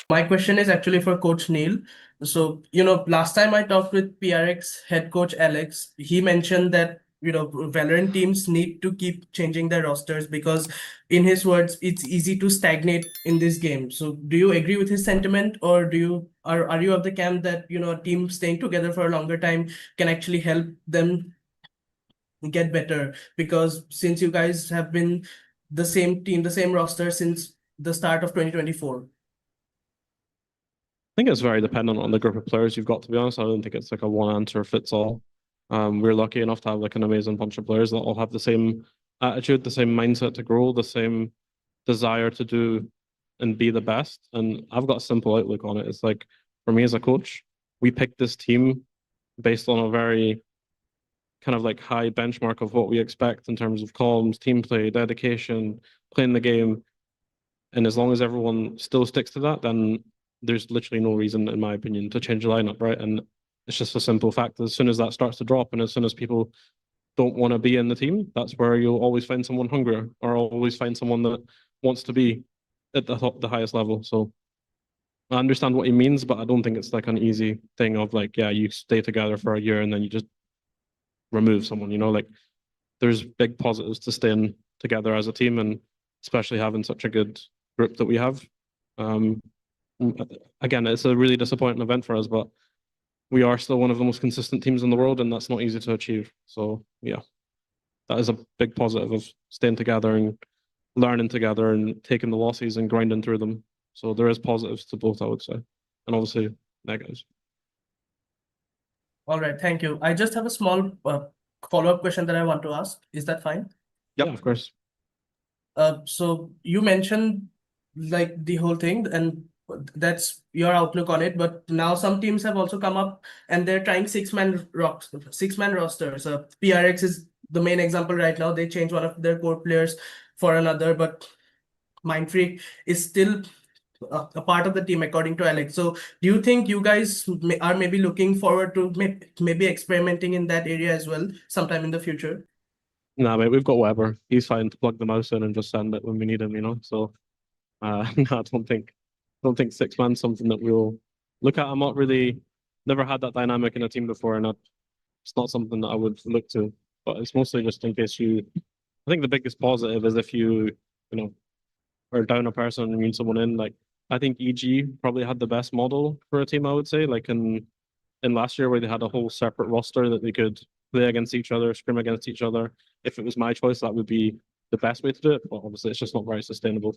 My question is actually for Coach Neil. So, last time I talked with PRX head coach Alex, he mentioned that, Valorant teams need to keep changing their rosters because, in his words, it's easy to stagnate in this game. So, do you agree with his sentiment, or are you of the camp that, a team staying together for a longer time can actually help them get better? Because since you guys have been the same team, the same roster since the start of 2024. I think it's very dependent on the group of players you've got, to be honest. I don't think it's like a one answer fits all. We're lucky enough to have like an amazing bunch of players that all have the same attitude, the same mindset to grow, the same desire to do and be the best. And I've got a simple outlook on it. It's like, for me as a coach, we picked this team based on a very kind of like high benchmark of what we expect in terms of comms, team play, dedication, playing the game. And as long as everyone still sticks to that, then there's literally no reason, in my opinion, to change the lineup, right? And it's just a simple fact. As soon as that starts to drop, and as soon as people don't want to be in the team, that's where you'll always find someone hungrier, or always find someone that wants to be at the highest level. So I understand what he means, but I don't think it's like an easy thing of like, yeah, you stay together for a year and then you just remove someone, like there's big positives to staying together as a team, and especially having such a good group that we have. Again, it's a really disappointing event for us, but we are still one of the most consistent teams in the world, and that's not easy to achieve. So yeah, that is a big positive of staying together and learning together and taking the losses and grinding through them. So there is positives to both, I would say, and obviously negatives. All right, thank you. I just have a small follow-up question that I want to ask. Is that fine? Yeah, of course. So you mentioned like the whole thing, and that's your outlook on it. But now some teams have also come up and they're trying six-man rosters. PRX is the main example right now. They changed one of their core players for another, but Mindfreak is still a part of the team according to Alex. So do you think you guys are maybe looking forward to maybe experimenting in that area as well sometime in the future? Nah, mate, we've got Weber. He's fine to plug the mouse in and just send it when we need him. So no, I don't think six man's something that we'll look at. I'm not really never had that dynamic in a team before, and it's not something that I would look to. But it's mostly just in case I think the biggest positive is if you know, are down a person and you need someone in. Like I think EG probably had the best model for a team, I would say. Like in last year where they had a whole separate roster that they could play against each other, scrim against each other. If it was my choice, that would be the best way to do it. But obviously, it's just not very sustainable.